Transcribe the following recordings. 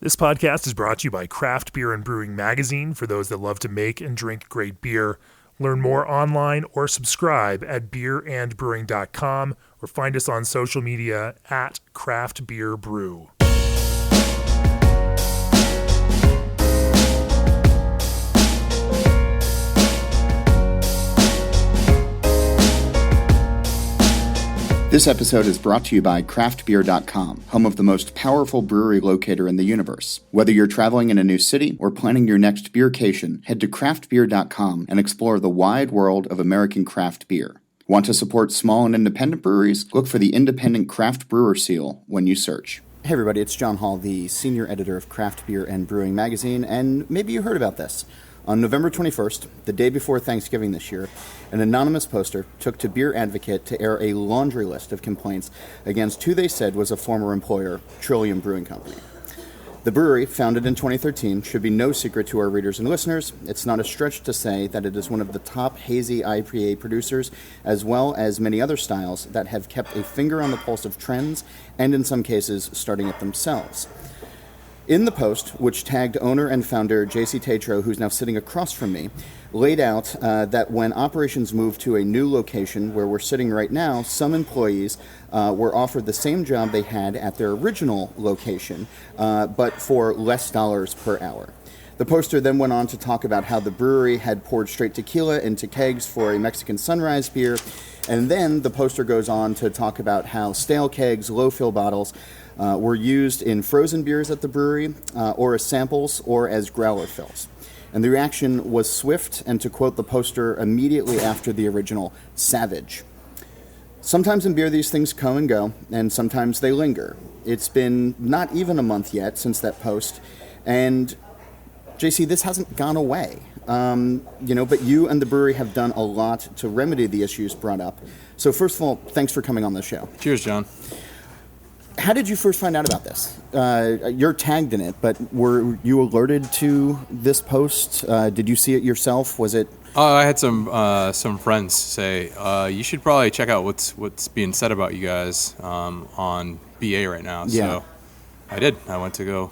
This podcast is brought to you by Craft Beer and Brewing Magazine for those that love to make and drink great beer. Learn more online or subscribe at beerandbrewing.com or find us on social media at Craft Beer Brew. This episode is brought to you by craftbeer.com, home of the most powerful brewery locator in the universe. Whether you're traveling in a new city or planning your next beercation, head to craftbeer.com and explore the wide world of American craft beer. Want to support small and independent breweries? Look for the Independent Craft Brewer seal when you search. Hey everybody, it's John Hall, the senior editor of Craft Beer and Brewing Magazine, and maybe you heard about this. On November 21st, the day before Thanksgiving this year, an anonymous poster took to Beer Advocate to air a laundry list of complaints against who they said was a former employer, Trillium Brewing Company. The brewery, founded in 2013, should be no secret to our readers and listeners. It's not a stretch to say that it is one of the top hazy IPA producers, as well as many other styles that have kept a finger on the pulse of trends, and in some cases, starting it themselves. In the post, which tagged owner and founder JC Tetreault, who's now sitting across from me, laid out that when operations moved to a new location where we're sitting right now, some employees were offered the same job they had at their original location, but for less dollars per hour. The poster then went on to talk about how the brewery had poured straight tequila into kegs for a Mexican sunrise beer, and then the poster goes on to talk about how stale kegs, low-fill bottles, were used in frozen beers at the brewery, or as samples, or as growler fills. And the reaction was swift, and to quote the poster immediately after the original, savage. Sometimes in beer these things come and go, and sometimes they linger. It's been not even a month yet since that post, and JC, this hasn't gone away. But you and the brewery have done a lot to remedy the issues brought up. So first of all, thanks for coming on the show. Cheers, John. How did you first find out about this? You're tagged in it, but were you alerted to this post? Did you see it yourself? Was it? I had some friends say you should probably check out what's being said about you guys on BA right now. Yeah. So I did. I went to go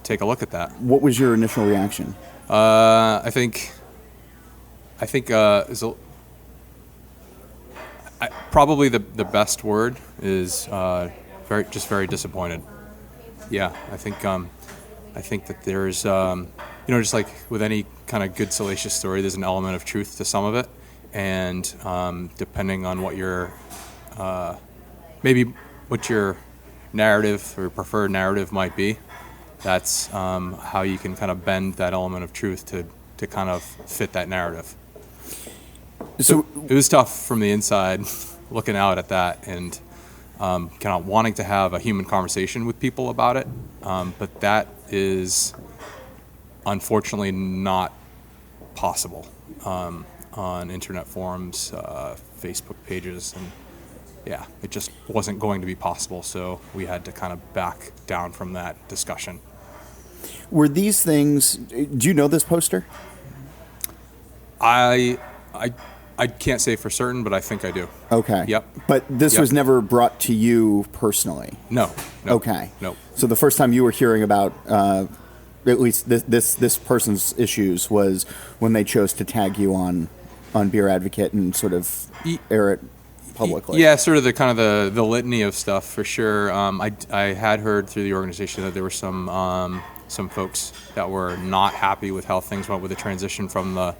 take a look at that. What was your initial reaction? I think probably the best word is very disappointed. Yeah, I think that there's just like with any kind of good salacious story, there's an element of truth to some of it, and depending on what your narrative or preferred narrative might be, that's how you can kind of bend that element of truth to kind of fit that narrative. So it was tough from the inside looking out at that and kind of wanting to have a human conversation with people about it. But that is unfortunately not possible on internet forums, Facebook pages, and yeah, it just wasn't going to be possible. So we had to kind of back down from that discussion. Were these things, do you know this poster? I can't say for certain, but I think I do. Okay. Yep. But this was never brought to you personally? No. Okay. No. So the first time you were hearing about at least this person's issues was when they chose to tag you on Beer Advocate and sort of air it publicly. Yeah, sort of the litany of stuff for sure. I had heard through the organization that there were some folks that were not happy with how things went with the transition from the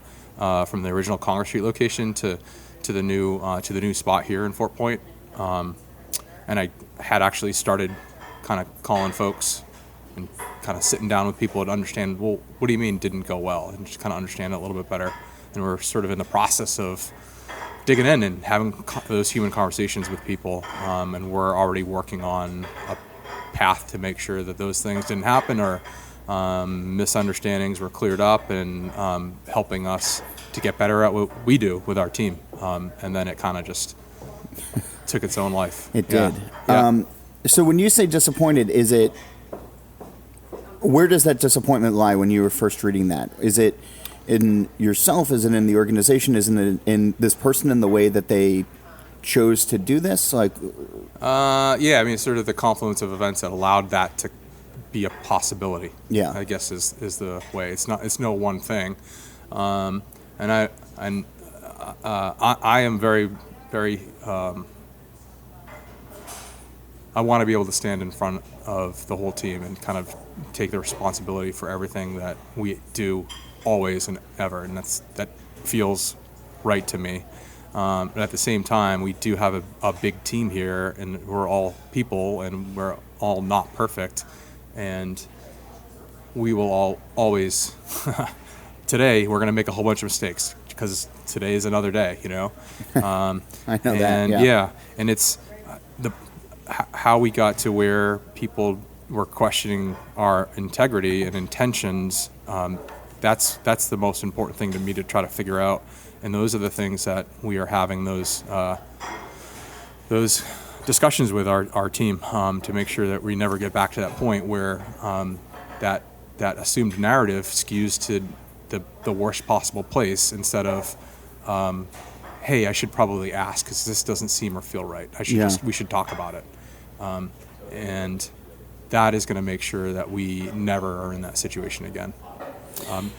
original Congress Street location to the new spot here in Fort Point, and I had actually started kind of calling folks and kind of sitting down with people to understand, well, what do you mean didn't go well, and just kind of understand it a little bit better. And we're sort of in the process of digging in and having those human conversations with people, and we're already working on a path to make sure that those things didn't happen or misunderstandings were cleared up, and helping us to get better at what we do with our team. And then it kind of just took its own life. It did. Yeah. So when you say disappointed, where does that disappointment lie when you were first reading that? Is it in yourself? Is it in the organization? Is it in this person in the way that they chose to do this? Sort of the confluence of events that allowed that to be a possibility. Yeah. I guess is the way. It's no one thing. And I am very, very, I want to be able to stand in front of the whole team and kind of take the responsibility for everything that we do always and ever. And that feels right to me. But at the same time, we do have a big team here, and we're all people, and we're all not perfect. And we will always, today, we're going to make a whole bunch of mistakes because today is another day, I know and that. Yeah. And it's how we got to where people were questioning our integrity and intentions. That's the most important thing to me to try to figure out. And those are the things that we are having those discussions with our team to make sure that we never get back to that point where that assumed narrative skews to the worst possible place instead of, hey, I should probably ask because this doesn't seem or feel right. We should talk about it. And that is going to make sure that we never are in that situation again.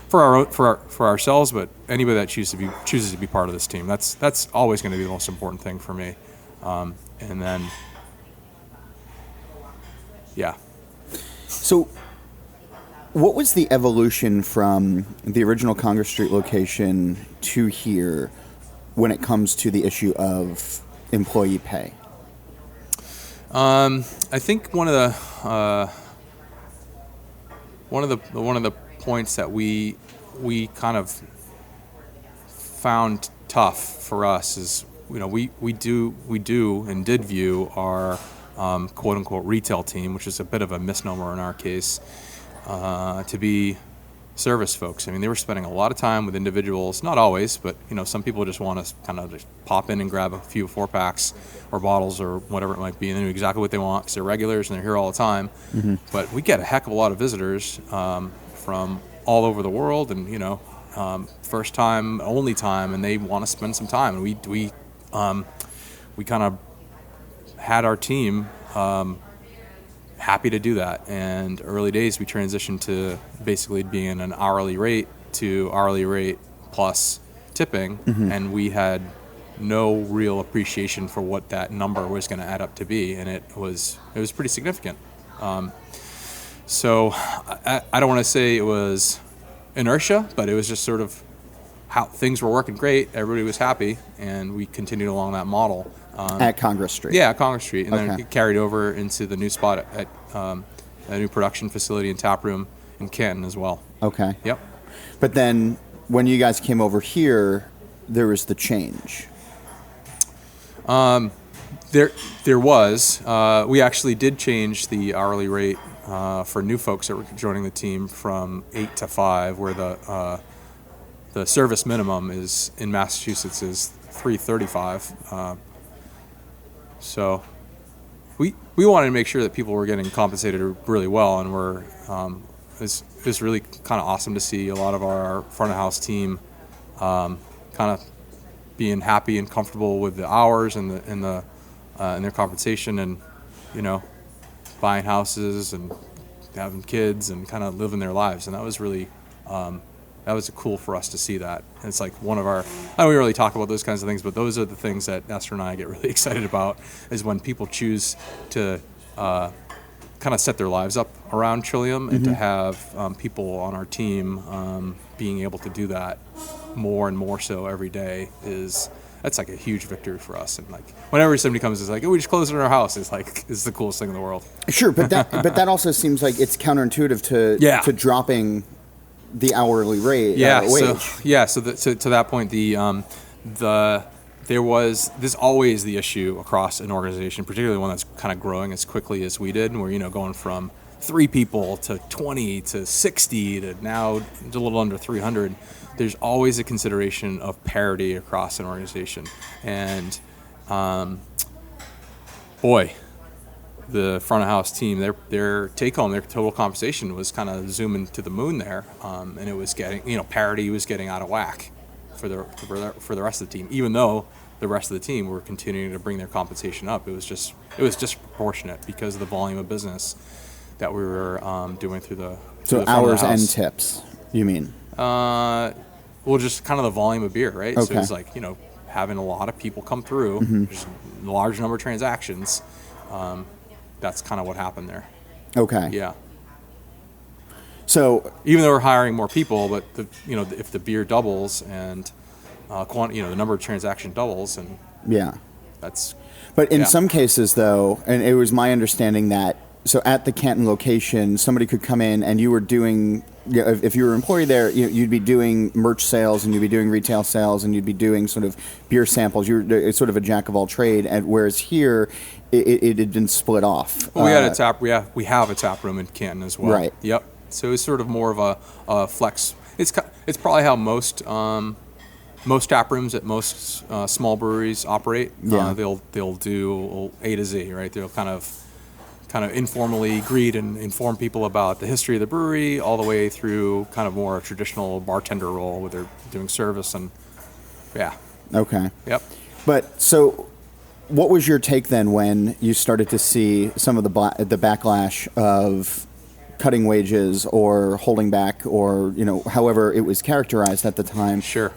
For ourselves, but anybody that chooses to be part of this team, that's always going to be the most important thing for me. And then, yeah. So, what was the evolution from the original Congress Street location to here when it comes to the issue of employee pay? I think one of the points that we kind of found tough for us is, we do and did view our quote unquote retail team, which is a bit of a misnomer in our case, to be service folks. I mean, they were spending a lot of time with individuals, not always, but some people just want to kind of just pop in and grab a few 4-packs or bottles or whatever it might be, and they know exactly what they want because they're regulars and they're here all the time. Mm-hmm. But we get a heck of a lot of visitors from all over the world, and first time, only time, and they want to spend some time. And we kind of had our team happy to do that. And early days, we transitioned to basically being an hourly rate to hourly rate plus tipping, mm-hmm. and we had no real appreciation for what that number was going to add up to be, and it was pretty significant. So I don't want to say it was inertia, but it was just sort of how things were working great. Everybody was happy, and we continued along that model. At Congress Street? Yeah, at Congress Street. And then it carried over into the new spot at a new production facility and tap room in Canton as well. Okay. Yep. But then when you guys came over here, there was the change. There was. We actually did change the hourly rate for new folks that were joining the team from 8 to 5, where the service minimum is in Massachusetts is $3.35. So we wanted to make sure that people were getting compensated really well, and it's really kind of awesome to see a lot of our front of house team kind of being happy and comfortable with the hours and their compensation, and buying houses and having kids and kind of living their lives. And that was really that was cool for us to see that. And it's like one of our, I don't really talk about those kinds of things, but those are the things that Esther and I get really excited about, is when people choose to kind of set their lives up around Trillium, and mm-hmm. to have people on our team being able to do that more and more so every day that's like a huge victory for us. And like whenever somebody comes, it's like, oh, we just closed in our house. It's like, it's the coolest thing in the world. Sure, but that also seems like it's counterintuitive to dropping the hourly rate. Wage. So to that point, there's always the issue across an organization, particularly one that's kind of growing as quickly as we did, and we're going from 3 people to 20 to 60 to now a little under 300. There's always a consideration of parity across an organization, and the front of house team, their take home, their total compensation was kind of zooming to the moon there, and it was getting, parity was getting out of whack for the rest of the team. Even though the rest of the team were continuing to bring their compensation up, it was disproportionate because of the volume of business that we were doing through the So the front of the hours and house. tips, you mean? Well, just kind of the volume of beer, right? Okay. So it's like, having a lot of people come through, just a large number of transactions. That's kind of what happened there. Okay. Yeah. So Even though we're hiring more people, but if the beer doubles and the number of transaction doubles, and yeah. that's But in Yeah. some cases, though, and it was my understanding that, so at the Canton location, somebody could come in and you were doing, if you were an employee there, you'd be doing merch sales and you'd be doing retail sales and you'd be doing sort of beer samples. It's sort of a jack of all trade. And whereas here, it had been split off. Well, we had a tap. Yeah, we have a tap room in Canton as well. Right. Yep. So it's sort of more of a flex. It's probably how most tap rooms at most small breweries operate. Yeah. They'll do A to Z, right? They'll kind of informally greet and inform people about the history of the brewery, all the way through kind of more traditional bartender role where they're doing service and yeah. Okay. Yep. But so what was your take then when you started to see some of the backlash of cutting wages or holding back or, however it was characterized at the time? Sure.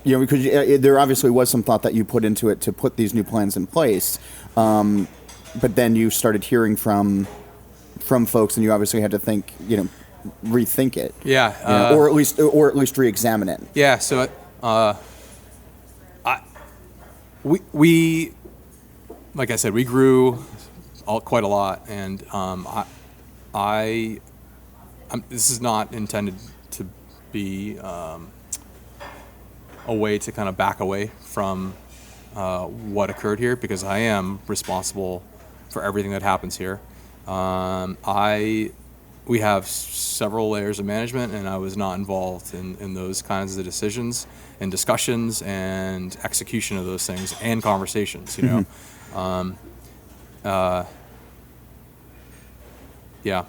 Because there obviously was some thought that you put into it to put these new plans in place. But then you started hearing from folks, and you obviously had to think, rethink it. Yeah. Or at least re-examine it. Yeah. So, we like I said, we grew quite a lot, and this is not intended to be a way to kind of back away from what occurred here, because I am responsible for everything that happens here. We have several layers of management, and I was not involved in those kinds of decisions and discussions and execution of those things and conversations. Yeah.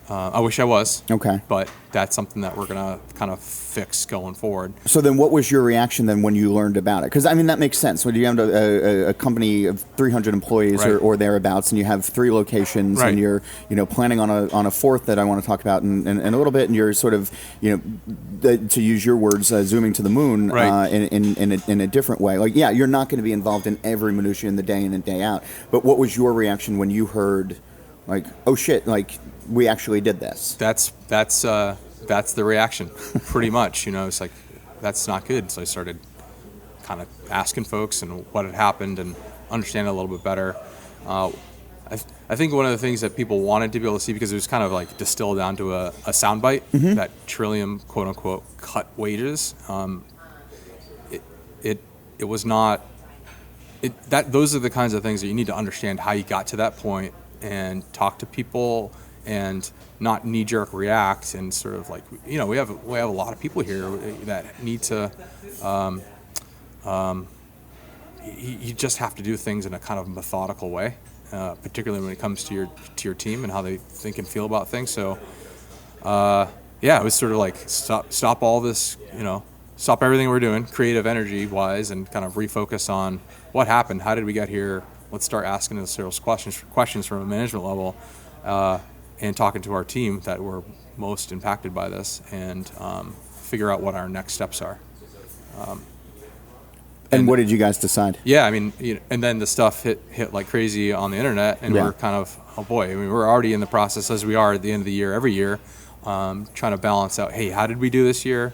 I wish I was. Okay. But that's something that we're going to kind of fix going forward. So then what was your reaction then when you learned about it? Because, that makes sense. When you have a company of 300 employees Right. or thereabouts, and you have 3 locations, Right. and you're, planning on a fourth that I want to talk about in a little bit, and you're sort of, to use your words, zooming to the moon Right. in a different way. Like, yeah, you're not going to be involved in every minutia in the day in and day out. But what was your reaction when you heard, like, oh, shit, like, we actually did this? That's the reaction, pretty much. It's like, that's not good. So I started kind of asking folks and what had happened and understand it a little bit better. I think one of the things that people wanted to be able to see, because it was kind of like distilled down to a soundbite, that Trillium, quote unquote, cut wages. It was not. Those are the kinds of things that you need to understand how you got to that point and talk to people and not knee-jerk react, and sort of like, we have a lot of people here that need to you just have to do things in a kind of methodical way, particularly when it comes to your team and how they think and feel about things. So it was sort of like stop all this, stop everything we're doing creative energy wise and kind of refocus on what happened, how did we get here. Let's start asking those questions from a management level, and talking to our team that were most impacted by this, and figure out what our next steps are. And what did you guys decide? Yeah, and then the stuff hit like crazy on the internet, and we're kind of, oh boy, we're already in the process, as we are at the end of the year every year, trying to balance out, hey, how did we do this year?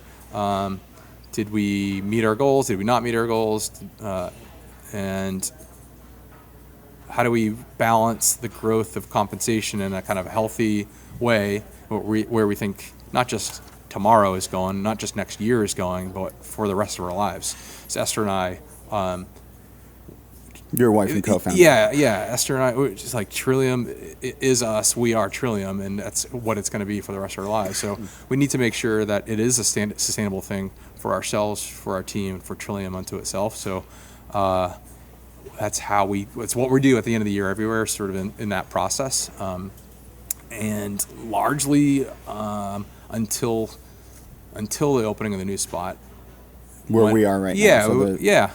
Did we meet our goals? Did we not meet our goals? And how do we balance the growth of compensation in a kind of healthy way where we think not just tomorrow is going, not just next year is going, but for the rest of our lives? So Esther and I... Your wife and co-founder. Yeah. Esther and I, we're just like, Trillium is us, we are Trillium, and that's what it's going to be for the rest of our lives. So we need to make sure that it is a sustainable thing for ourselves, for our team, for Trillium unto itself. So it's what we do at the end of the year everywhere, sort of in that process. And largely until the opening of the new spot. Where we are right now. Yeah.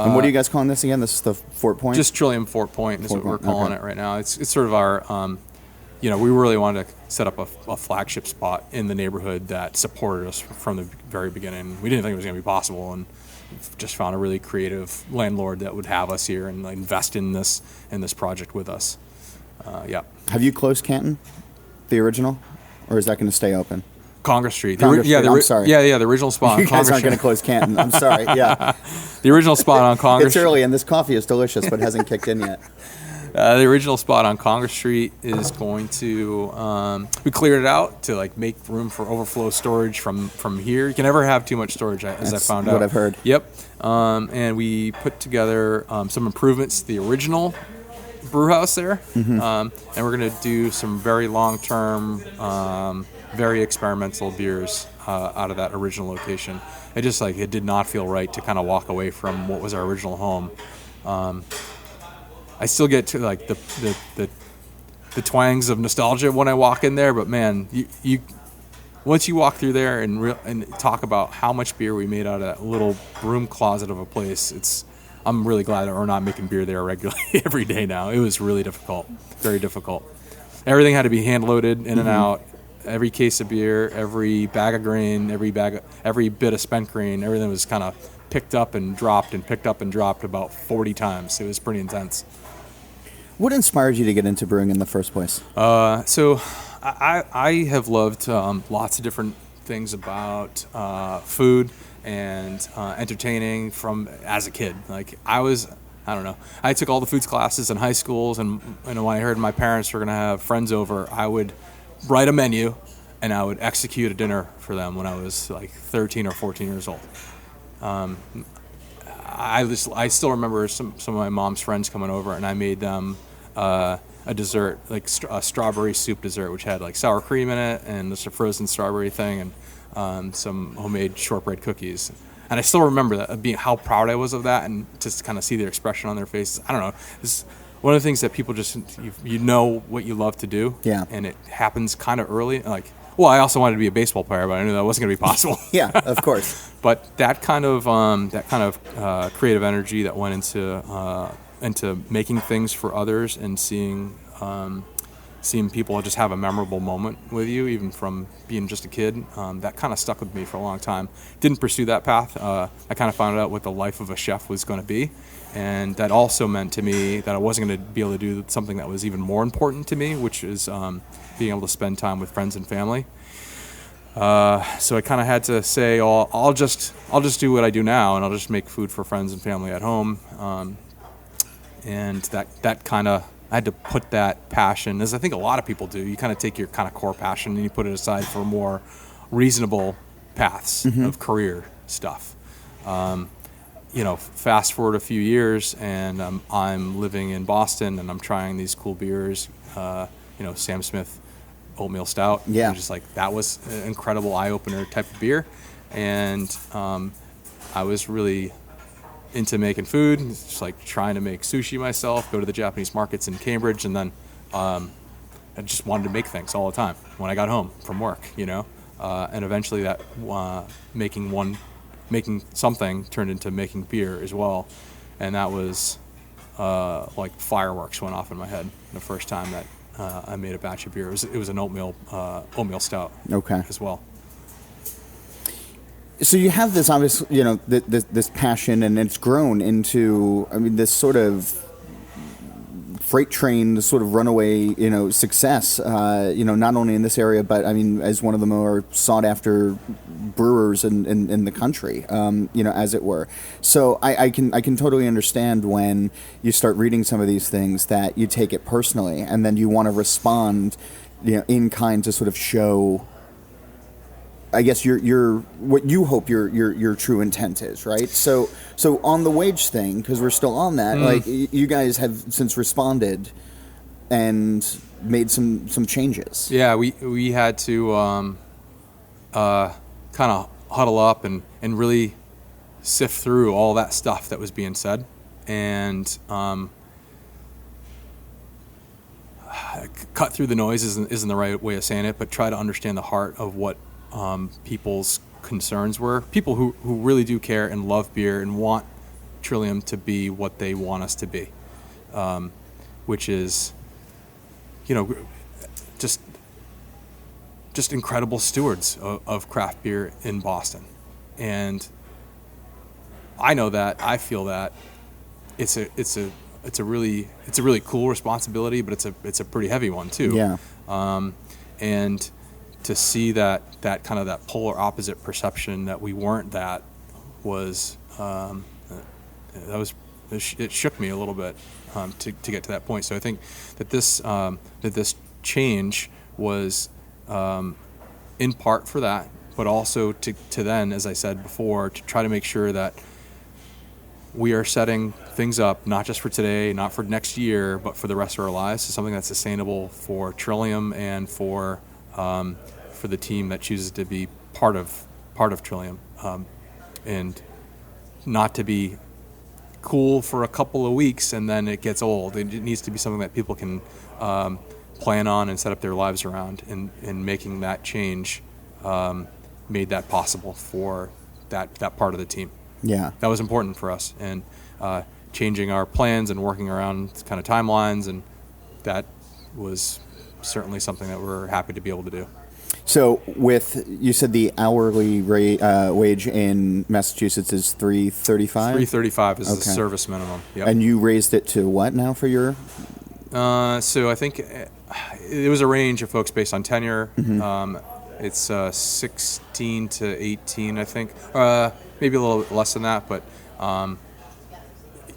And what are you guys calling this again? This is the Fort Point? Just Trillium Fort Point is Fort what we're Point, calling okay. it right now. It's sort of our, we really wanted to set up a flagship spot in the neighborhood that supported us from the very beginning. We didn't think it was going to be possible, and just found a really creative landlord that would have us here and invest in this project with us. Yeah. Have you closed Canton, the original, or is that going to stay open? Congress Street. Street. I'm sorry. Yeah, the original spot You on guys Congress aren't going to Street. close Canton. I'm sorry. Yeah. The original spot on Congress It's early, and this coffee is delicious, but hasn't kicked in yet. The original spot on Congress Street is going to, we cleared it out to make room for overflow storage from here. You can never have too much storage, as I found out. What I've heard. Yep. And we put together some improvements to the original brew house there. Mm-hmm. And we're going to do some very long-term, very experimental beers out of that original location. It just it did not feel right to kind of walk away from what was our original home. I still get to the twangs of nostalgia when I walk in there, but man, you once you walk through there and talk about how much beer we made out of that little broom closet of a place, I'm really glad that we're not making beer there regularly every day now. It was really difficult, very difficult. Everything had to be hand loaded in and out. Every case of beer, every bag of grain, every bit of spent grain, everything was kind of picked up and dropped about 40 times. It was pretty intense. What inspired you to get into brewing in the first place? So I have loved lots of different things about food and entertaining from as a kid. I took all the foods classes in high schools, and when I heard my parents were going to have friends over, I would write a menu and I would execute a dinner for them when I was 13 or 14 years old. I still remember some of my mom's friends coming over, and I made them a dessert, a strawberry soup dessert, which had sour cream in it and just a frozen strawberry thing, and some homemade shortbread cookies. And I still remember that, how proud I was of that, and just kind of see their expression on their faces. I don't know. This is one of the things that people just, you know what you love to do, yeah, and it happens kind of early. I also wanted to be a baseball player, but I knew that wasn't going to be possible. Yeah, of course. But that kind of creative energy that went into making things for others and seeing people just have a memorable moment with you, even from being just a kid, that kind of stuck with me for a long time. Didn't pursue that path. I kind of found out what the life of a chef was going to be, and that also meant to me that I wasn't going to be able to do something that was even more important to me, which is being able to spend time with friends and family. So I kind of had to say, I'll just do what I do now, and I'll just make food for friends and family at home. And that kind of, I had to put that passion, as I think a lot of people do, you kind of take your kind of core passion and you put it aside for more reasonable paths of career stuff. Fast forward a few years, and I'm living in Boston, and I'm trying these cool beers, Sam Smith oatmeal stout. Yeah. Just that was an incredible eye-opener type of beer. And I was really into making food, just trying to make sushi myself, go to the Japanese markets in Cambridge, and then I just wanted to make things all the time when I got home from work, and eventually that making something turned into making beer as well. And that was fireworks went off in my head the first time that I made a batch of beer. It was an oatmeal stout. Okay. As well. So you have this obvious, this passion, and it's grown into, this sort of freight train, this sort of runaway, success, not only in this area, but as one of the more sought after brewers in the country, as it were. So I can totally understand when you start reading some of these things that you take it personally, and then you want to respond, in kind to sort of show, I guess your what you hope your true intent is, right? So on the wage thing, because we're still on that, you guys have since responded and made some changes. Yeah, we had to kind of huddle up and really sift through all that stuff that was being said, and cut through the noise isn't the right way of saying it, but try to understand the heart of what people's concerns were. People who really do care and love beer and want Trillium to be what they want us to be, which is, just incredible stewards of craft beer in Boston. And I know that, I feel that it's a really cool responsibility, but it's a pretty heavy one too. Yeah. And to see that kind of that polar opposite perception that we weren't that was it shook me a little bit to get to that point. So I think that this change was in part for that, but also to then, as I said before, to try to make sure that we are setting things up not just for today, not for next year, but for the rest of our lives. So something that's sustainable for Trillium and for the team that chooses to be part of Trillium, and not to be cool for a couple of weeks and then it gets old. It needs to be something that people can plan on and set up their lives around. And making that change made that possible for that part of the team. Yeah, that was important for us, and changing our plans and working around kind of timelines, and that was certainly something that we're happy to be able to do. So you said the hourly wage in Massachusetts is $3.35? $3.35 is the service minimum. Yep. And you raised it to what now for your? So I think it was a range of folks based on tenure. Mm-hmm. It's 16 to 18, I think. Maybe a little less than that, but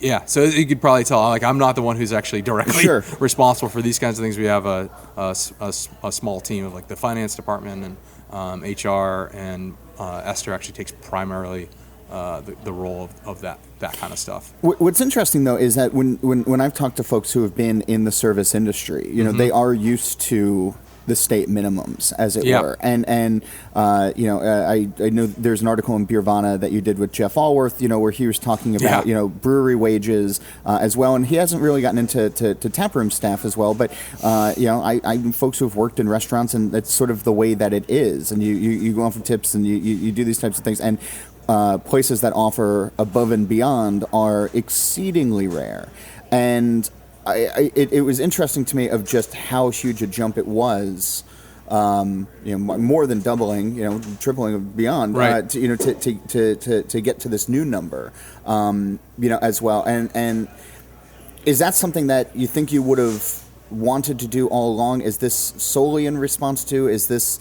yeah. So you could probably tell, I'm not the one who's actually directly responsible for these kinds of things. We have a small team of the finance department and HR, and Esther actually takes primarily the role of that kind of stuff. What's interesting though is that when I've talked to folks who have been in the service industry, mm-hmm. they are used to the state minimums, as it were. And I know there's an article in Beervana that you did with Jeff Allworth, where he was talking about, brewery wages as well. And he hasn't really gotten into taproom staff as well. But, I folks who have worked in restaurants, and that's sort of the way that it is. And you go on for tips and you do these types of things. And places that offer above and beyond are exceedingly rare. And it was interesting to me of just how huge a jump it was, more than doubling, tripling and beyond, right. to get to this new number, as well. And is that something that you think you would have wanted to do all along? Is this solely in response to? Is this?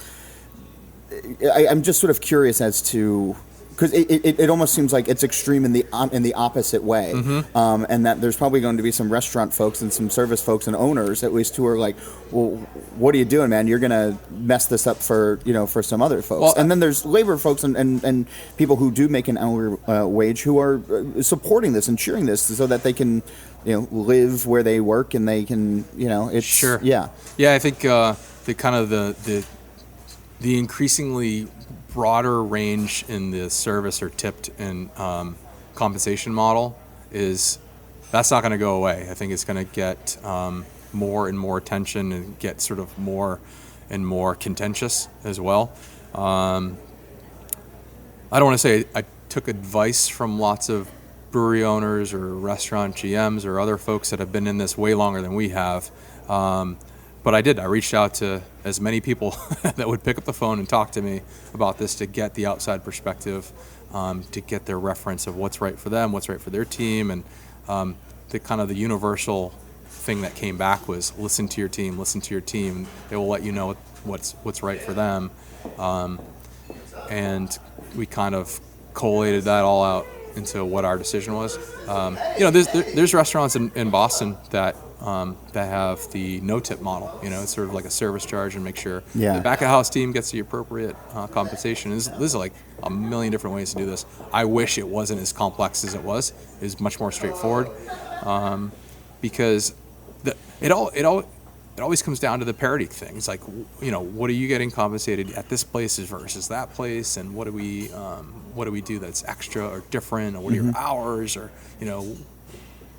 I'm just sort of curious as to. Because it almost seems like it's extreme in the opposite way, mm-hmm. And that there's probably going to be some restaurant folks and some service folks and owners at least who are like, well, what are you doing, man? You're going to mess this up for some other folks. Well, and then there's labor folks and people who do make an hourly wage who are supporting this and cheering this so that they can live where they work and they can it's sure yeah I think the kind of the increasingly broader range in the service or tipped and compensation model that's not going to go away. I think it's going to get more and more attention and get sort of more and more contentious as well. I don't want to say I took advice from lots of brewery owners or restaurant GMs or other folks that have been in this way longer than we have. But I did. I reached out to as many people that would pick up the phone and talk to me about this to get the outside perspective, to get their reference of what's right for them, what's right for their team. And the kind of the universal thing that came back was listen to your team. They will let you know what's right for them. And we kind of collated that all out into what our decision was. There's restaurants in Boston that have the no-tip model. It's sort of like a service charge and make sure the back-of-house team gets the appropriate compensation. There's like a million different ways to do this. I wish it wasn't as complex as it was. It was much more straightforward, because it always comes down to the parity thing. It's like, what are you getting compensated at this place versus that place, and what do we do that's extra or different, or what are your hours, or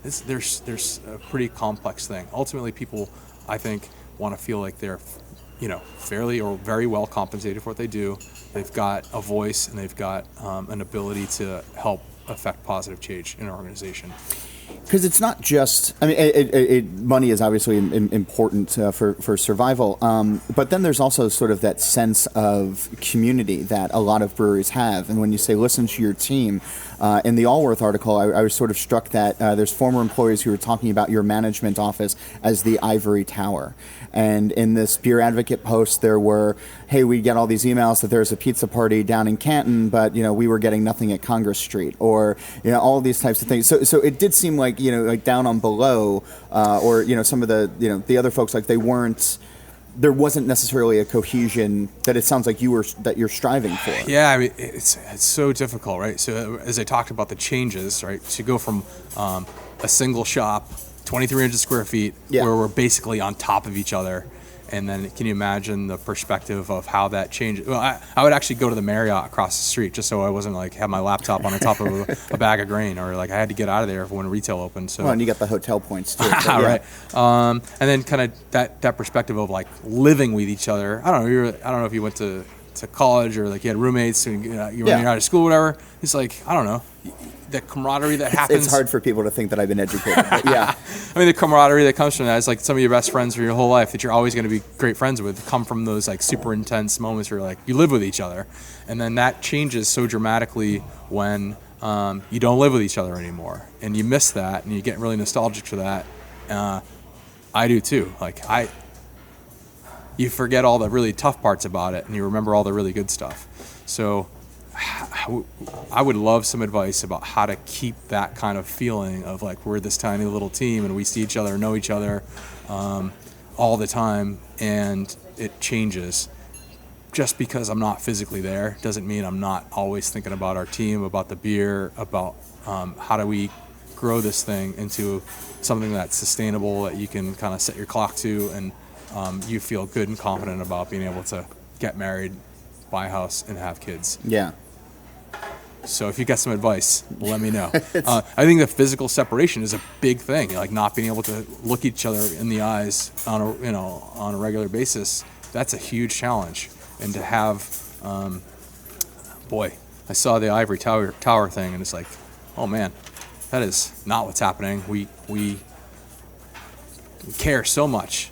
there's a pretty complex thing. Ultimately, people, I think, want to feel like they're, fairly or very well compensated for what they do. They've got a voice and they've got an ability to help affect positive change in our organization. Because it's not just, I mean, money is obviously important for survival, but then there's also sort of that sense of community that a lot of breweries have. And when you say listen to your team, in the Allworth article, I was sort of struck that there's former employees who were talking about your management office as the ivory tower. And in this Beer Advocate post, there were, hey, we get all these emails that there's a pizza party down in Canton, but, we were getting nothing at Congress Street, or, all these types of things. So it did seem like, like down on below, or, some of the, the other folks, like there wasn't necessarily a cohesion that it sounds like that you're striving for. Yeah, I mean, it's so difficult, right? So as I talked about the changes, right, to go from a single shop, 2,300 square feet, where we're basically on top of each other. And then can you imagine the perspective of how that changes? Well, I would actually go to the Marriott across the street just so I wasn't have my laptop on the top of a bag of grain, or I had to get out of there when retail opened. So, well, and you got the hotel points too. Right. And then kind of that perspective of living with each other. I don't know if you went to college or you had roommates and you were out of school, whatever. It's I don't know. The camaraderie that happens. It's hard for people to think that I've been educated, but yeah. I mean, the camaraderie that comes from that is some of your best friends for your whole life that you're always going to be great friends with come from those super intense moments where you live with each other. And then that changes so dramatically when you don't live with each other anymore. And you miss that and you get really nostalgic for that. I do too. You forget all the really tough parts about it and you remember all the really good stuff. So I would love some advice about how to keep that kind of feeling of we're this tiny little team and we see each other, know each other all the time, and it changes. Just because I'm not physically there doesn't mean I'm not always thinking about our team, about the beer, about how do we grow this thing into something that's sustainable, that you can kind of set your clock to, and you feel good and confident about being able to get married, buy a house, and have kids. Yeah. So if you got some advice, let me know. I think the physical separation is a big thing, not being able to look each other in the eyes on a regular basis. That's a huge challenge. And to have, I saw the ivory tower thing, and it's oh man, that is not what's happening. We care so much.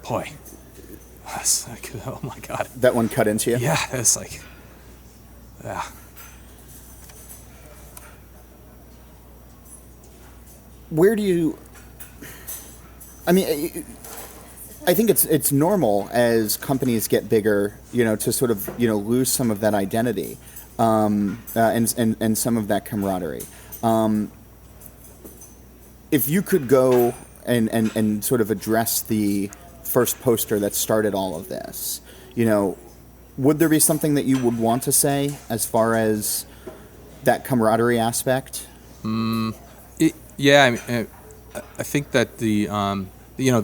Boy. Oh my God. That one cut into you? Yeah, it's yeah. Where do you, I mean, I think it's normal as companies get bigger, to sort of, lose some of that identity, and some of that camaraderie. If you could go and sort of address the first poster that started all of this, would there be something that you would want to say as far as that camaraderie aspect? I think that the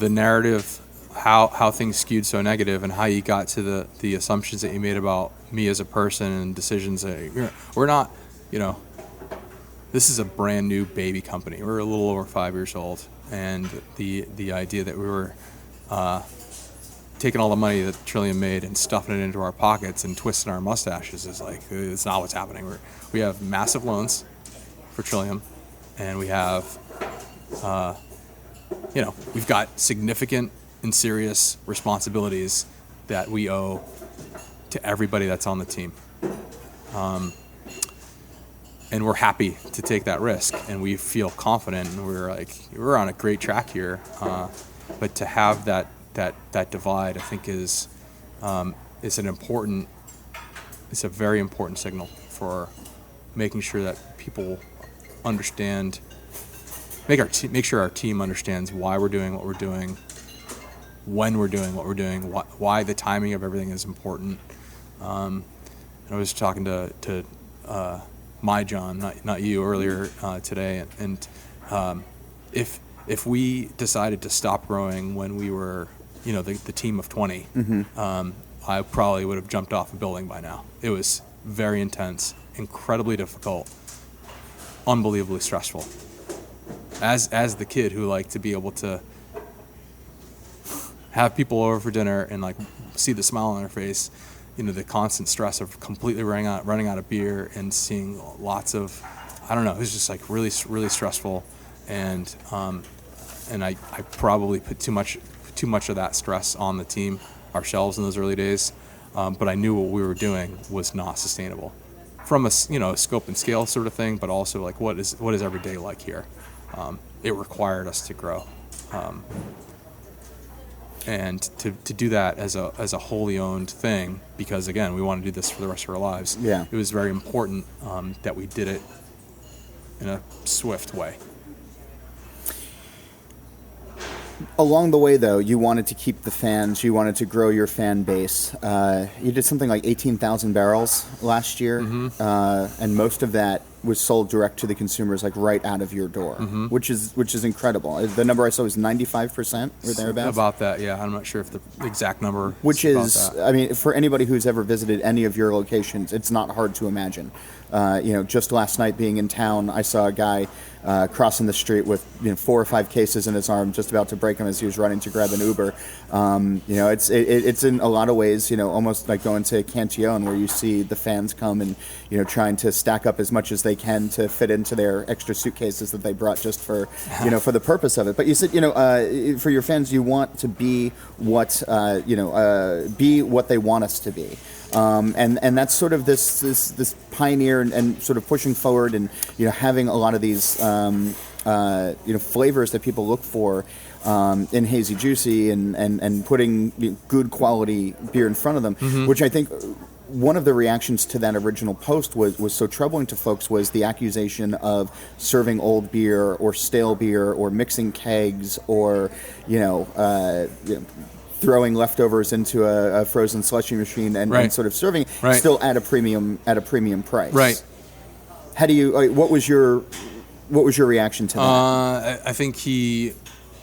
narrative, how things skewed so negative, and how you got to the assumptions that you made about me as a person and decisions that we're not, this is a brand new baby company. We're a little over 5 years old, and the idea that we were taking all the money that Trillium made and stuffing it into our pockets and twisting our mustaches is it's not what's happening. We have massive loans for Trillium, and we have we've got significant and serious responsibilities that we owe to everybody that's on the team. And we're happy to take that risk, and we feel confident, and we're on a great track here. But to have that divide, I think is it's a very important signal for making sure that people understand, make sure our team understands why we're doing what we're doing, when we're doing what we're doing, why the timing of everything is important. And I was talking to my John, not you, earlier today, and if we decided to stop growing when we were, the team of 20, I probably would have jumped off a building by now. It was very intense, incredibly difficult, unbelievably stressful. As the kid who liked to be able to have people over for dinner and see the smile on their face, the constant stress of completely running out of beer and seeing lots of, I don't know, it was just like really, really stressful. And I probably put too much of that stress on the team, ourselves in those early days. But I knew what we were doing was not sustainable from a scope and scale sort of thing, but also like what is every day like here. It required us to grow. And to do that as a wholly owned thing, because again, we want to do this for the rest of our lives. Yeah. It was very important that we did it in a swift way. Along the way, though, you wanted to keep the fans. You wanted to grow your fan base. You did something like 18,000 barrels last year, and most of that was sold direct to the consumers, like right out of your door, which is incredible. The number I saw was 95% or thereabouts. About that, yeah. I'm not sure if the exact number. Which is, I mean, for anybody who's ever visited any of your locations, it's not hard to imagine. Just last night being in town, I saw a guy crossing the street with 4 or 5 cases in his arm, just about to break them as he was running to grab an Uber. It's in a lot of ways, almost like going to Cantillon, where you see the fans come and trying to stack up as much as they can to fit into their extra suitcases that they brought just for for the purpose of it. But you said for your fans, you want to be what be what they want us to be. And that's sort of this pioneer and sort of pushing forward and having a lot of these flavors that people look for in Hazy Juicy and putting good quality beer in front of them, which I think one of the reactions to that original post was so troubling to folks was the accusation of serving old beer or stale beer or mixing kegs or throwing leftovers into a frozen slushy machine and sort of serving it still at a premium price. Right. How do you? What was your reaction to that? I think he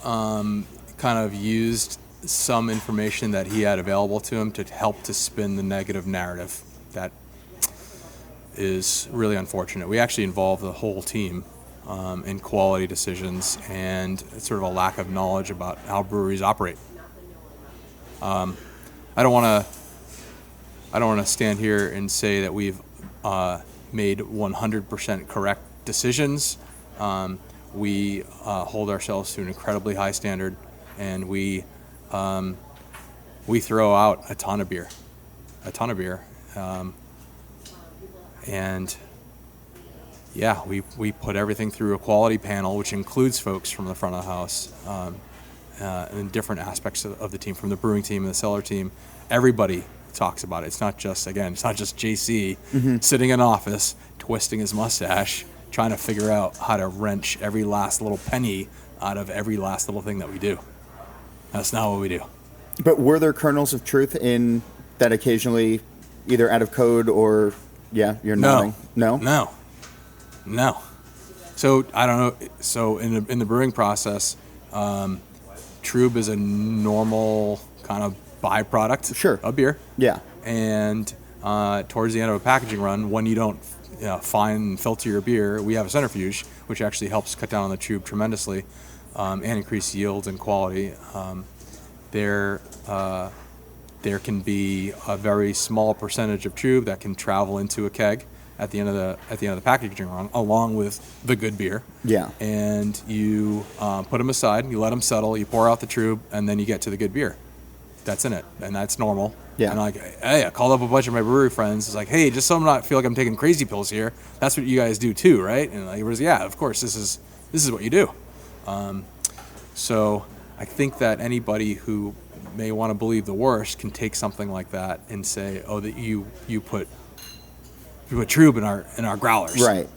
kind of used some information that he had available to him to help to spin the negative narrative. That is really unfortunate. We actually involve the whole team in quality decisions and sort of a lack of knowledge about how breweries operate. I don't want to stand here and say that we've made 100% correct decisions. We hold ourselves to an incredibly high standard, and we throw out a ton of beer, and yeah, we put everything through a quality panel, which includes folks from the front of the house. In different aspects of the team, from the brewing team and the cellar team. Everybody talks about it. It's not just JC sitting in office, twisting his mustache, trying to figure out how to wrench every last little penny out of every last little thing that we do. That's not what we do. But were there kernels of truth in that occasionally, either out of code or, you're nodding? No? No. So, I don't know. So, in the brewing process, Trub is a normal kind of byproduct of beer. Yeah. And towards the end of a packaging run, when you don't fine and filter your beer, we have a centrifuge, which actually helps cut down on the Trub tremendously and increase yields and quality. There can be a very small percentage of Trub that can travel into a keg at the end of the packaging run, along with the good beer. Yeah. And you put them aside, you let them settle, you pour out the Trub, and then you get to the good beer. That's in it, and that's normal. Yeah. And I called up a bunch of my brewery friends. It's like, hey, just so I'm not feel like I'm taking crazy pills here. That's what you guys do too, right? And it was, yeah, of course, this is what you do. So I think that anybody who may want to believe the worst can take something like that and say, oh, that you put Trub in our growlers, right?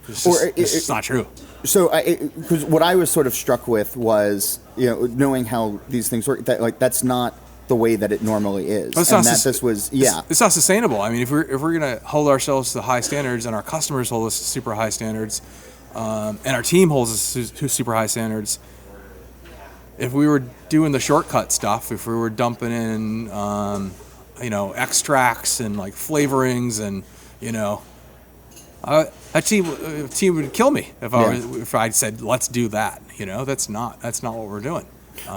It's not true. So, because what I was sort of struck with was, knowing how these things work, that that's not the way that it normally is, it's not sustainable. I mean, if we're gonna hold ourselves to high standards, and our customers hold us to super high standards, and our team holds us to super high standards. If we were doing the shortcut stuff, if we were dumping in, extracts and like flavorings and that team would kill me if I said let's do that. That's not what we're doing.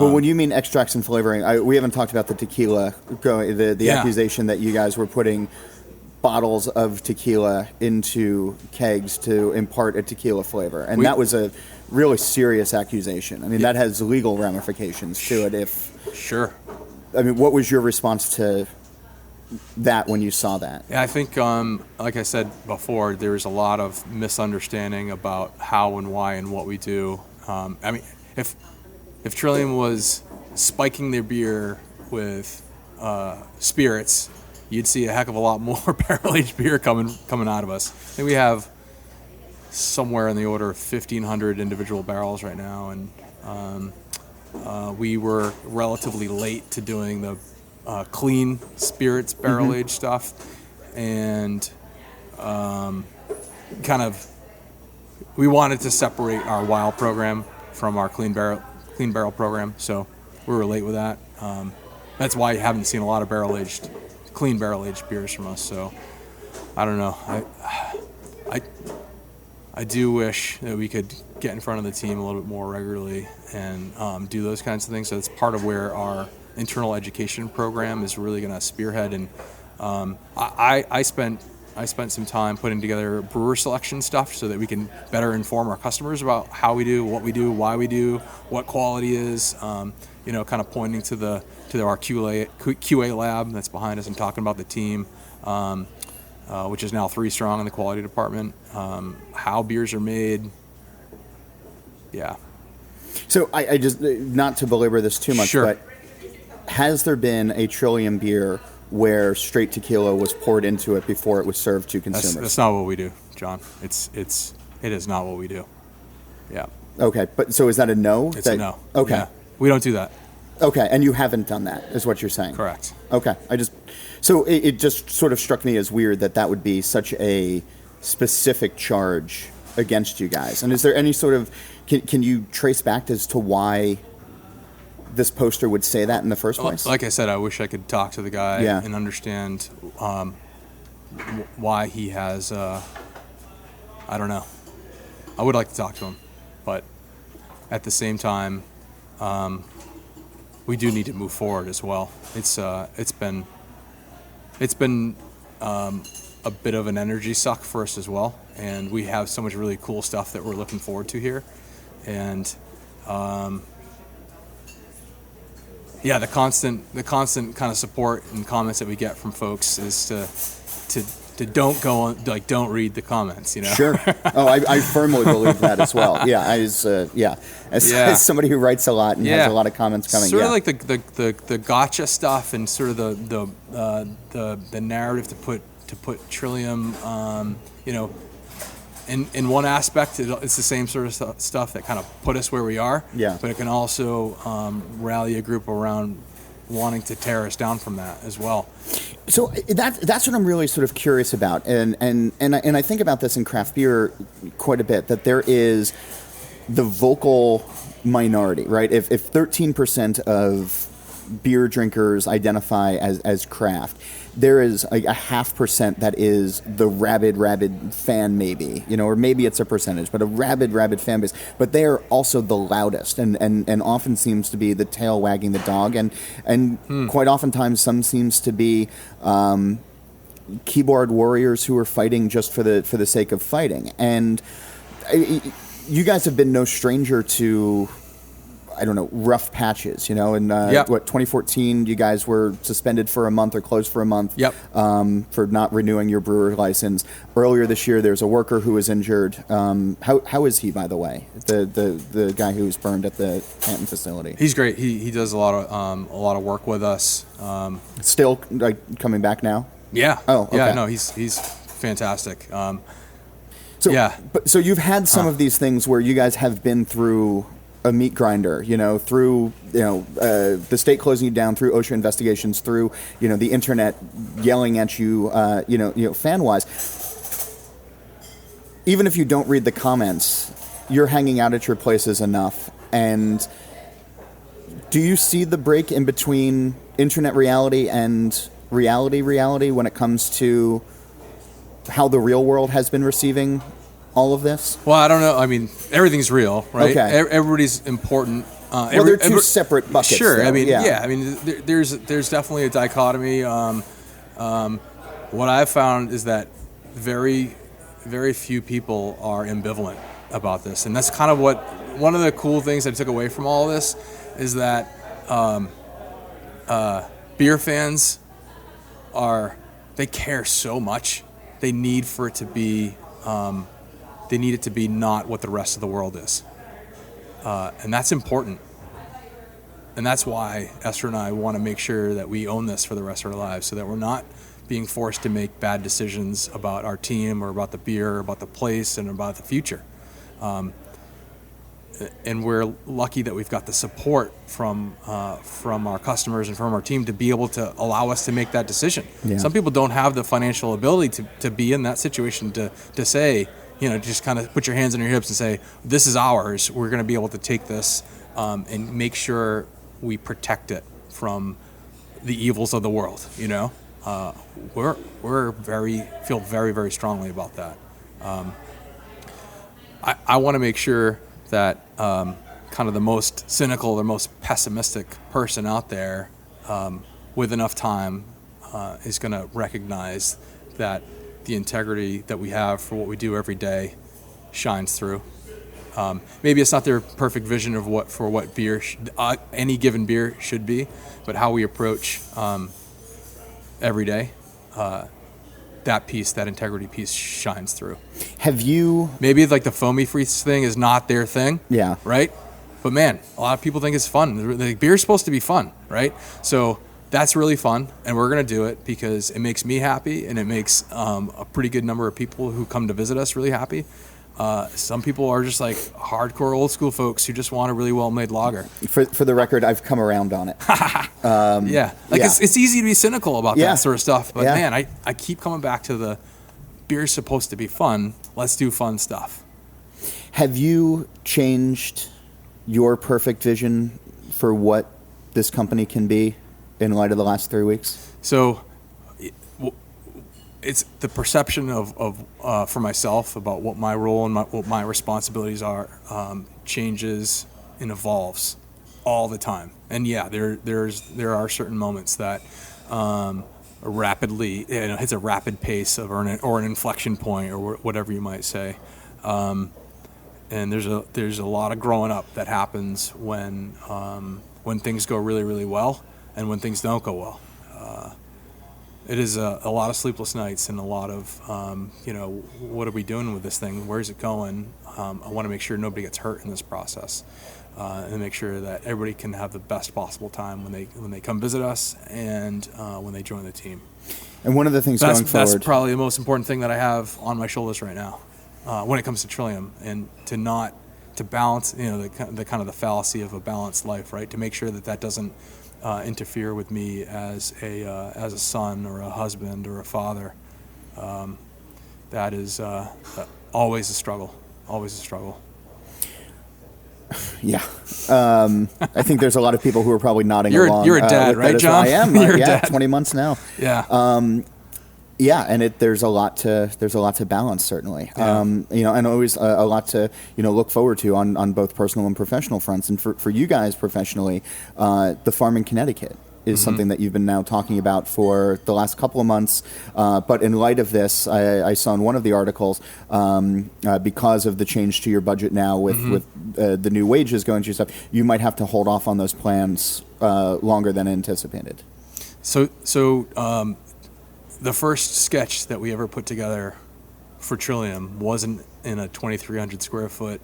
Well, when you mean extracts and flavoring, we haven't talked about the tequila, the accusation that you guys were putting bottles of tequila into kegs to impart a tequila flavor. And that was a really serious accusation. I mean, that has legal ramifications to it. Sure. I mean, what was your response to that when you saw that? Yeah, I think, like I said before, there's a lot of misunderstanding about how and why and what we do. I mean, if Trillium was spiking their beer with spirits, you'd see a heck of a lot more barrel-aged beer coming out of us. I think we have somewhere in the order of 1,500 individual barrels right now, and we were relatively late to doing the clean spirits barrel-aged stuff, and we wanted to separate our wild program from our clean barrel program, so we were late with that. That's why you haven't seen a lot of clean barrel-aged beers from us. So I don't know. I do wish that we could get in front of the team a little bit more regularly and do those kinds of things. So that's part of where our internal education program is really going to spearhead. And I spent some time putting together brewer selection stuff so that we can better inform our customers about how we do, what we do, why we do, what quality is. Kind of pointing to our QA lab that's behind us and talking about the team, which is now 3 strong in the quality department. How beers are made. Yeah. So I just, not to belabor this too much, sure. But has there been a Trillium beer where straight tequila was poured into it before it was served to consumers? That's not what we do, John. It is not what we do. Yeah. Okay, but so is that a no? It's a no. Okay. Yeah. We don't do that. Okay, and you haven't done that, is what you're saying? Correct. Okay, so it just sort of struck me as weird that would be such a specific charge against you guys. And is there any sort of, can you trace back as to why this poster would say that in the first place? Like I said, I wish I could talk to the guy and understand why he has, I don't know. I would like to talk to him, but at the same time, we do need to move forward as well. It's been a bit of an energy suck for us as well, and we have so much really cool stuff that we're looking forward to here, and the constant kind of support and comments that we get from folks is to don't go on, like, don't read the comments, you know. Sure. Oh, I firmly believe that as well. Yeah, as somebody who writes a lot and has a lot of comments coming. Sort of like the gotcha stuff and sort of the narrative to put Trillium, in one aspect, it's the same sort of stuff that kind of put us where we are. Yeah. But it can also rally a group around wanting to tear us down from that as well. So that's what I'm really sort of curious about, and I think about this in craft beer quite a bit, that there is the vocal minority, right? If 13% of beer drinkers identify as craft, there is a 0.5% that is the rabid fan, maybe, or maybe it's a percentage, but a rabid fan base. But they are also the loudest, and often seems to be the tail wagging the dog, and quite oftentimes some seems to be keyboard warriors who are fighting just for the sake of fighting. And you guys have been no stranger to, I don't know, rough patches, In 2014, you guys were suspended for a month or closed for a month for not renewing your brewer license. Earlier this year, there's a worker who was injured. How is he, by the way? The guy who was burned at the Canton facility. He's great. He does a lot of work with us. Still coming back now? Yeah. Oh, okay. Yeah. No, he's fantastic. So you've had some of these things where you guys have been through a meat grinder, through the state closing you down, through OSHA investigations, through the internet yelling at you, fan wise. Even if you don't read the comments, you're hanging out at your places enough. And do you see the break in between internet reality and reality when it comes to how the real world has been receiving all of this? Well, I don't know. I mean, everything's real, right? Okay. Everybody's important Well, they're two separate buckets. Sure. Though. I mean, yeah. I mean, there's definitely a dichotomy. What I've found is that very, very few people are ambivalent about this, and that's kind of one of the cool things I took away from all of this is that beer fans they care so much. They need it to be not what the rest of the world is, and that's important. And that's why Esther and I want to make sure that we own this for the rest of our lives, so that we're not being forced to make bad decisions about our team or about the beer, or about the place, and about the future. And we're lucky that we've got the support from our customers and from our team to be able to allow us to make that decision. Yeah. Some people don't have the financial ability to be in that situation to say, just kind of put your hands on your hips and say, this is ours. We're going to be able to take this and make sure we protect it from the evils of the world. We're feel very, very strongly about that. I want to make sure that kind of the most cynical, the most pessimistic person out there with enough time is going to recognize that the integrity that we have for what we do every day shines through. Maybe it's not their perfect vision of what beer, any given beer should be, but how we approach every day, that integrity piece shines through. Have you... Maybe like the foamy freeze thing is not their thing. Yeah. Right? But man, a lot of people think it's fun. The beer's supposed to be fun, right? So that's really fun, and we're going to do it because it makes me happy, and it makes a pretty good number of people who come to visit us really happy. Some people are just like hardcore old school folks who just want a really well-made lager. For the record, I've come around on it. It's easy to be cynical about that sort of stuff, but man, I keep coming back to the beer's supposed to be fun. Let's do fun stuff. Have you changed your perfect vision for what this company can be in light of the last 3 weeks? So it's the perception of for myself about what my role and what my responsibilities are changes and evolves all the time. And there are certain moments that rapidly hits a rapid pace of or an inflection point or whatever you might say. And there's a lot of growing up that happens when things go really, really well and when things don't go well. It is a lot of sleepless nights and a lot of, what are we doing with this thing? Where's it going? I want to make sure nobody gets hurt in this process, and make sure that everybody can have the best possible time when they come visit us and when they join the team. And one of the things going forward, that's probably the most important thing that I have on my shoulders right now, when it comes to Trillium, and to balance, the kind of the fallacy of a balanced life, right? To make sure that doesn't interfere with me as a son or a husband or a father. That is always a struggle. Always a struggle. Yeah. I think there's a lot of people who are probably nodding along. You're a dad, right, John? I am. You're a yeah, dad. 20 months now. Yeah. Yeah, and there's a lot to balance, certainly. Yeah. And always a lot to look forward to on both personal and professional fronts. And for you guys professionally, the farm in Connecticut is something that you've been now talking about for the last couple of months. But in light of this, I saw in one of the articles, because of the change to your budget now with the new wages going to your stuff, you might have to hold off on those plans longer than anticipated. So the first sketch that we ever put together for Trillium wasn't in a 2,300 square foot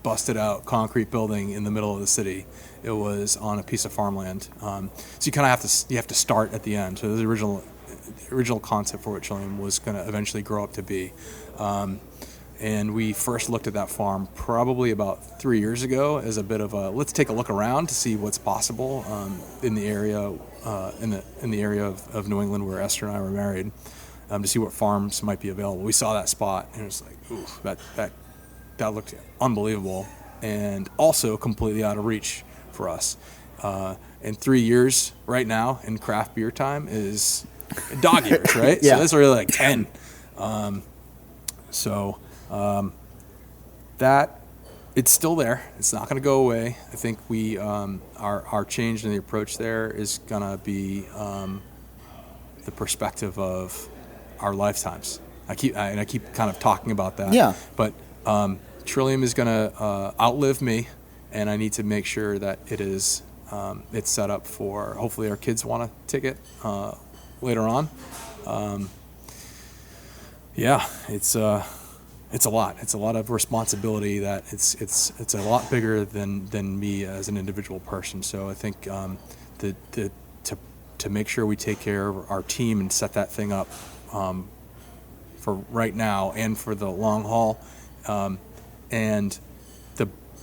busted out concrete building in the middle of the city. It was on a piece of farmland. So you kind of have to start at the end. So the original concept for what Trillium was going to eventually grow up to be. And we first looked at that farm probably about 3 years ago as a bit of a let's take a look around to see what's possible in the area in the area of New England where Esther and I were married, to see what farms might be available. We saw that spot and it was like, ooh, that looked unbelievable and also completely out of reach for us. And 3 years right now in craft beer time is dog years, right? Yeah. So that's really like 10. That it's still there. It's not going to go away. I think we our change in the approach there is going to be the perspective of our lifetimes. I keep kind of talking about that. Yeah. But Trillium is going to outlive me, and I need to make sure that it is it's set up for. Hopefully, our kids want a ticket later on. It's a lot. It's a lot of responsibility. That it's a lot bigger than me as an individual person. So I think to make sure we take care of our team and set that thing up for right now and for the long haul, and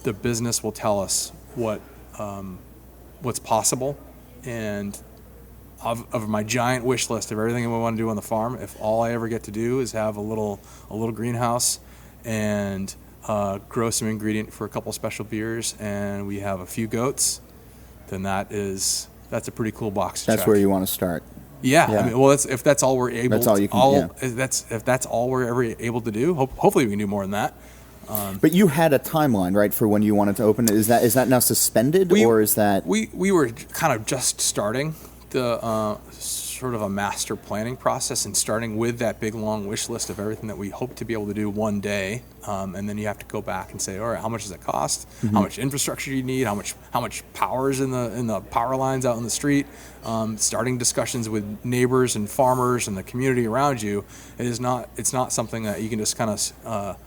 the business will tell us what's possible, and of my giant wish list of everything we want to do on the farm, if all I ever get to do is have a little greenhouse and grow some ingredient for a couple special beers, and we have a few goats, then that's a pretty cool box to That's check. where you want to start. Yeah. I mean, well, if that's all we're able. That's all you can. If that's all we're ever able to do, hopefully we can do more than that. But you had a timeline, right, for when you wanted to open it. Is that now suspended, or is that we were kind of just starting the sort of a master planning process and starting with that big long wish list of everything that we hope to be able to do one day, and then you have to go back and say, all right, how much does it cost? Mm-hmm. How much infrastructure do you need? How much power is in the power lines out in the street? Starting discussions with neighbors and farmers and the community around you. It's not something that you can just kind of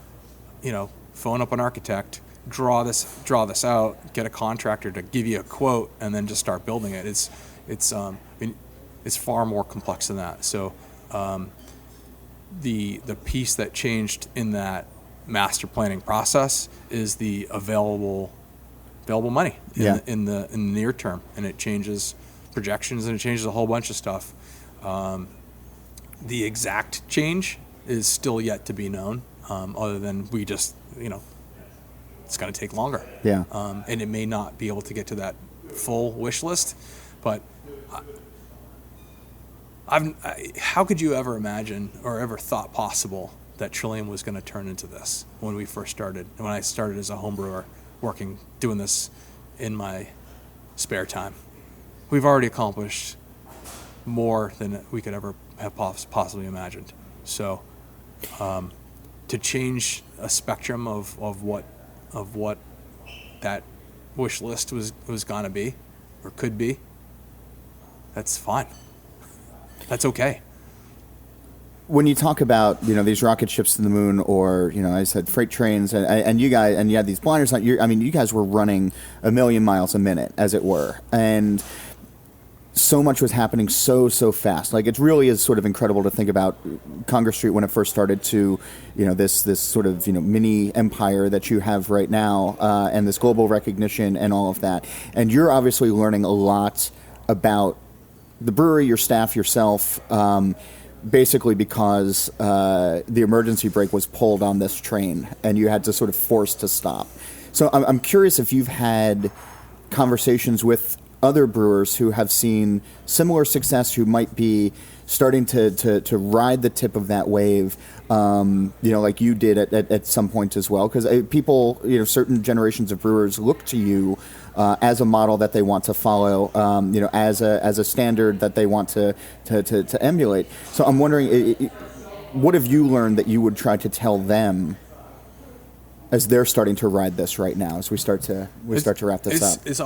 phone up an architect, draw this out, get a contractor to give you a quote, and then just start building it. It's far more complex than that. So the piece that changed in that master planning process is the available money in the near term, and it changes projections and it changes a whole bunch of stuff. The exact change is still yet to be known, other than we just it's going to take longer. Yeah. And it may not be able to get to that full wish list, but how could you ever imagine or ever thought possible that Trillium was going to turn into this when we first started, when I started as a home brewer doing this in my spare time? We've already accomplished more than we could ever have possibly imagined. So to change a spectrum of what that wish list was going to be or could be, that's fine. That's okay. When you talk about these rocket ships to the moon, or I said freight trains, and you guys, and you had these blinders on, you guys were running 1,000,000 miles a minute, as it were, and so much was happening so fast. Like, it really is sort of incredible to think about Congress Street when it first started to this sort of mini empire that you have right now, and this global recognition and all of that. And you're obviously learning a lot about the brewery, your staff, yourself, basically because the emergency brake was pulled on this train and you had to sort of force to stop. So I'm curious if you've had conversations with other brewers who have seen similar success, who might be starting to ride the tip of that wave, like you did at some point as well. Because people, certain generations of brewers look to you as a model that they want to follow, as a standard that they want to emulate. So I'm wondering, what have you learned that you would try to tell them as they're starting to ride this right now, as we start to wrap this up? It's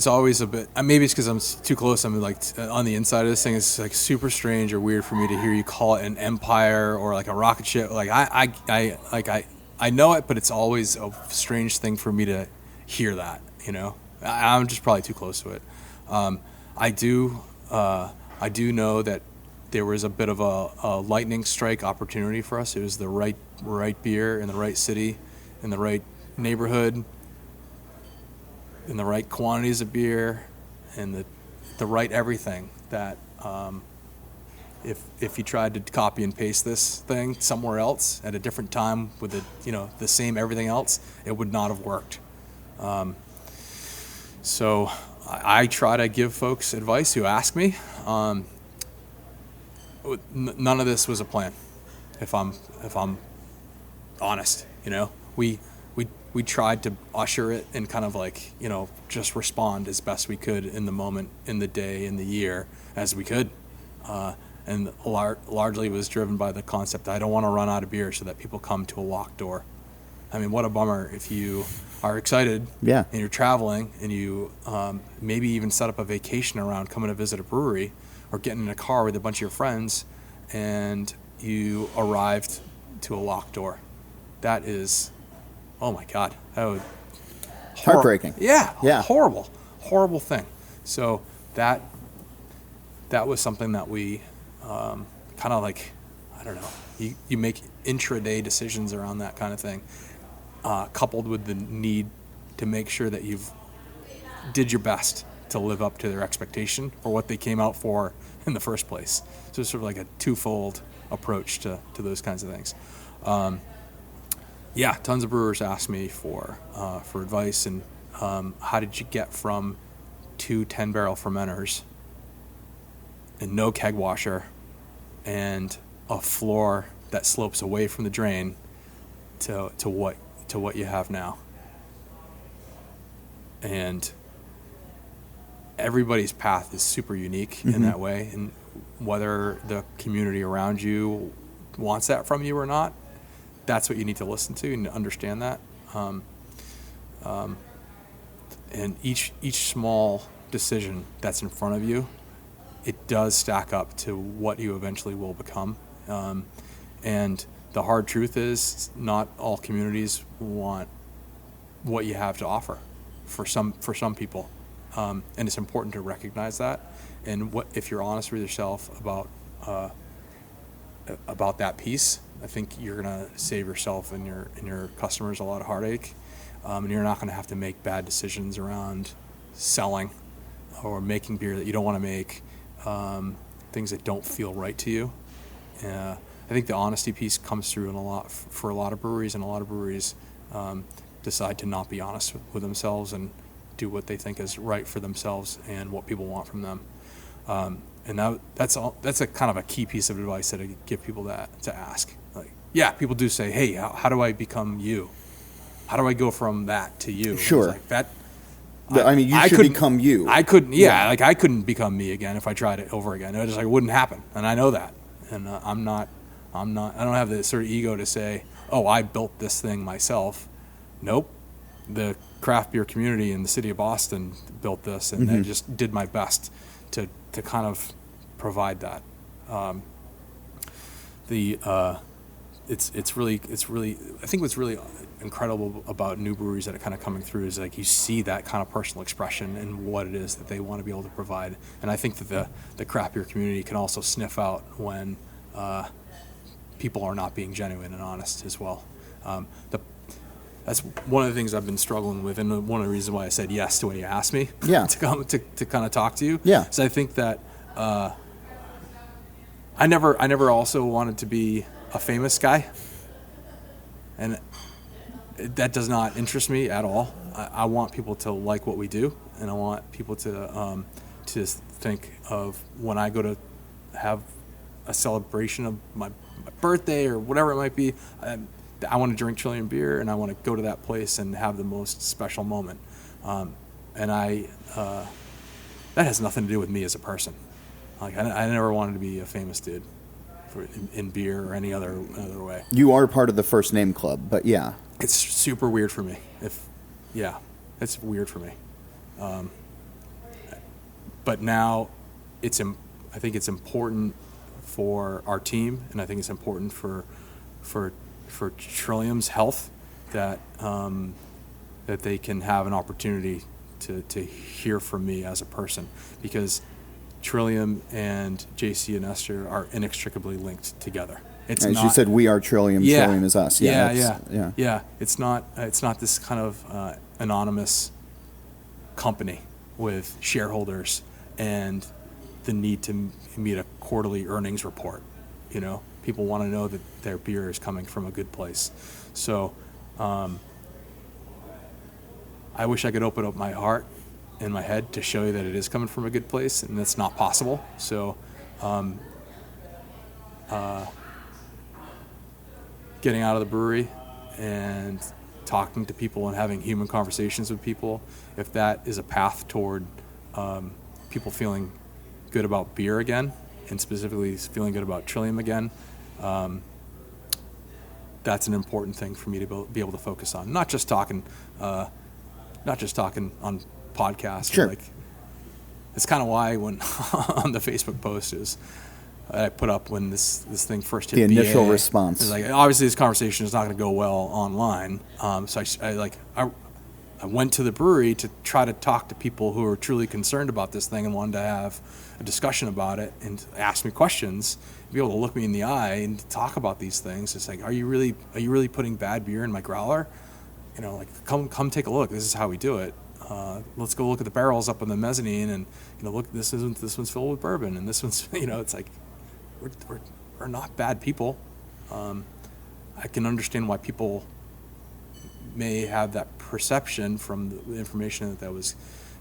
always a bit. Maybe it's because I'm too close. I'm like on the inside of this thing. It's like super strange or weird for me to hear you call it an empire or like a rocket ship. Like I know it, but it's always a strange thing for me to hear that. I'm just probably too close to it. I do know that there was a bit of a lightning strike opportunity for us. It was the right beer in the right city, in the right neighborhood, in the right quantities of beer, and the right everything that if you tried to copy and paste this thing somewhere else at a different time with the same everything else, it would not have worked. So I try to give folks advice who ask me. None of this was a plan, if I'm honest. We we tried to usher it and kind of like, just respond as best we could in the moment, in the day, in the year as we could. And largely was driven by the concept that I don't want to run out of beer so that people come to a locked door. I mean, what a bummer if you are excited and you're traveling and you maybe even set up a vacation around coming to visit a brewery or getting in a car with a bunch of your friends and you arrived to a locked door. That is, oh my God. That would heartbreaking. Yeah. Horrible thing. So that was something that we kind of like, I don't know, you make intraday decisions around that kind of thing, coupled with the need to make sure that you've did your best to live up to their expectation for what they came out for in the first place. So it's sort of like a twofold approach to those kinds of things. Tons of brewers ask me for advice and how did you get from 2 10-barrel fermenters and no keg washer and a floor that slopes away from the drain to what you have now. And everybody's path is super unique in that way, and whether the community around you wants that from you or not, that's what you need to listen to and understand that. And each small decision that's in front of you, it does stack up to what you eventually will become. And the hard truth is not all communities want what you have to offer for some people. And it's important to recognize that. And if you're honest with yourself about that piece, I think you're going to save yourself and your customers a lot of heartache. And you're not going to have to make bad decisions around selling or making beer that you don't want to make, things that don't feel right to you. I think the honesty piece comes through for a lot of breweries, and a lot of breweries decide to not be honest with themselves and do what they think is right for themselves and what people want from them. And that's a kind of a key piece of advice that I give people to ask. Like, people do say, hey, how do I become you? How do I go from that to you? Sure. Like that. You should become you. I couldn't. Yeah, like I couldn't become me again if I tried it over again. It just wouldn't happen, and I know that. And I don't have the sort of ego to say, oh, I built this thing myself. Nope. The craft beer community in the city of Boston built this, and I just did my best to kind of provide that. It's really I think what's really incredible about new breweries that are kind of coming through is like you see that kind of personal expression and what it is that they want to be able to provide. And I think that the craft beer community can also sniff out when people are not being genuine and honest as well. That's one of the things I've been struggling with, and one of the reasons why I said yes to when you asked me to come to kind of talk to you. Yeah. So I think that I never also wanted to be a famous guy, and that does not interest me at all. I want people to like what we do, and I want people to think of when I go to have a celebration of my birthday or whatever it might be. I want to drink Trillium beer, and I want to go to that place and have the most special moment. And that has nothing to do with me as a person. Like I never wanted to be a famous dude in beer or any other way. You are part of the First Name Club, but yeah. It's super weird for me. It's weird for me. But now I think it's important for our team, and I think it's important for Trillium's health that they can have an opportunity to hear from me as a person, because Trillium and JC and Esther are inextricably linked together. It's as not, you said, we are Trillium. Yeah, Trillium is us. Yeah. It's not this kind of anonymous company with shareholders and the need to meet a quarterly earnings report. People want to know that their beer is coming from a good place. So I wish I could open up my heart and my head to show you that it is coming from a good place, and that's not possible. So getting out of the brewery and talking to people and having human conversations with people, if that is a path toward people feeling good about beer again, and specifically feeling good about Trillium again, that's an important thing for me to be able to focus on. Not just talking on podcasts. Sure. Like, it's kind of why when on the Facebook post I put up when this thing first hit the initial BA, response. Like, obviously this conversation is not going to go well online. So I went to the brewery to try to talk to people who are truly concerned about this thing and wanted to have a discussion about it and ask me questions, be able to look me in the eye and talk about these things. It's like, are you really putting bad beer in my growler? Like, come take a look. This is how we do it. Let's go look at the barrels up on the mezzanine, and look, this one's filled with bourbon, and this one's it's like we're not bad people. I can understand why people may have that perception from the information that was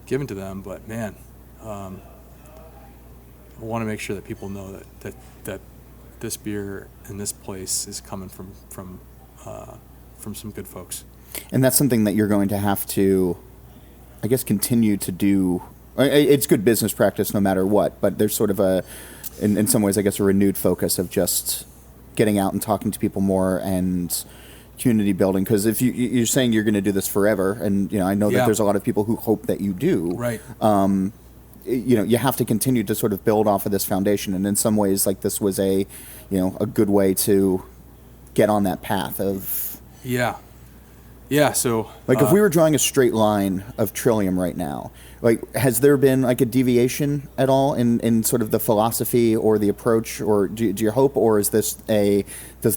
given to them, but man, I want to make sure that people know that this beer and this place is coming from some good folks. And that's something that you're going to have to, I guess, continue to do. It's good business practice no matter what, but there's sort of in some ways, I guess, a renewed focus of just getting out and talking to people more and community building. Because if you're saying you're going to do this forever, and I know that there's a lot of people who hope that you do. Right. You have to continue to sort of build off of this foundation, and in some ways, like, this was a good way to get on that path of. Yeah, so... Like, if we were drawing a straight line of Trillium right now, like, has there been, like, a deviation at all in sort of the philosophy or the approach, or do you hope, or is does the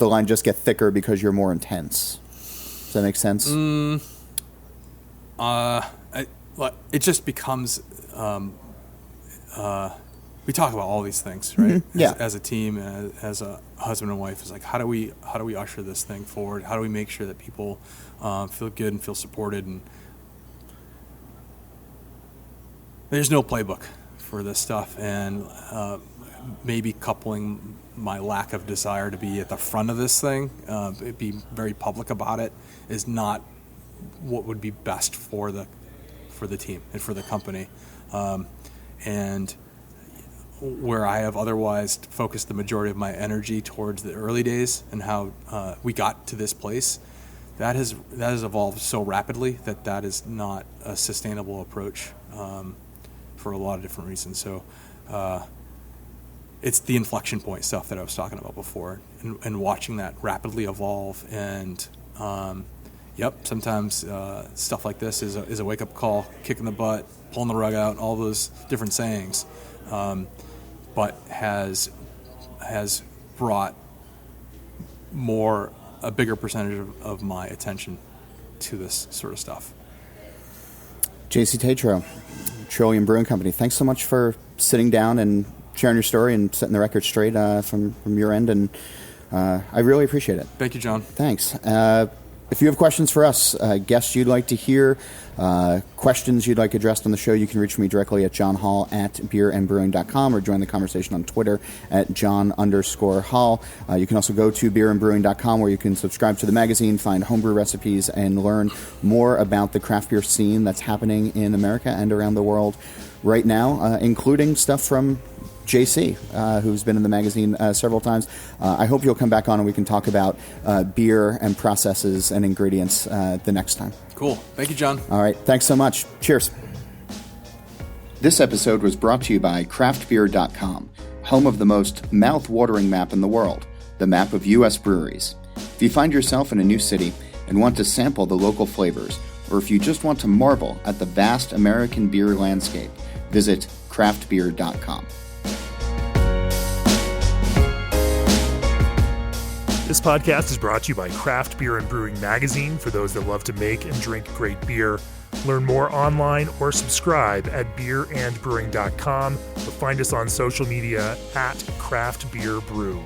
line just get thicker because you're more intense? Does that make sense? It just becomes... we talk about all these things, right? Mm-hmm. Yeah. As a team, as a husband and wife, is like, how do we usher this thing forward? How do we make sure that people feel good and feel supported? And there's no playbook for this stuff, and maybe coupling my lack of desire to be at the front of this thing, be very public about it, is not what would be best for the team and for the company. And where I have otherwise focused the majority of my energy towards the early days and how we got to this place, that has evolved so rapidly that is not a sustainable approach for a lot of different reasons. So it's the inflection point stuff that I was talking about before, and watching that rapidly evolve. And sometimes stuff like this is a wake-up call, kick in the butt, pulling the rug out, all those different sayings. But has brought a bigger percentage of my attention to this sort of stuff. JC Tetreault, Trillium Brewing Company, thanks so much for sitting down and sharing your story and setting the record straight from your end, and I really appreciate it. Thank you, John. Thanks. If you have questions for us, guests you'd like to hear, questions you'd like addressed on the show, you can reach me directly at johnhall@beerandbrewing.com or join the conversation on Twitter at @John_Hall. You can also go to beerandbrewing.com, where you can subscribe to the magazine, find homebrew recipes, and learn more about the craft beer scene that's happening in America and around the world right now, including stuff from JC, who's been in the magazine several times. I hope you'll come back on and we can talk about beer and processes and ingredients the next time. Cool. Thank you, John. All right. Thanks so much. Cheers. This episode was brought to you by craftbeer.com, home of the most mouth-watering map in the world, the map of U.S. breweries. If you find yourself in a new city and want to sample the local flavors, or if you just want to marvel at the vast American beer landscape, visit craftbeer.com. This podcast is brought to you by Craft Beer and Brewing Magazine, for those that love to make and drink great beer. Learn more online or subscribe at beerandbrewing.com, or find us on social media at Craft Beer Brew.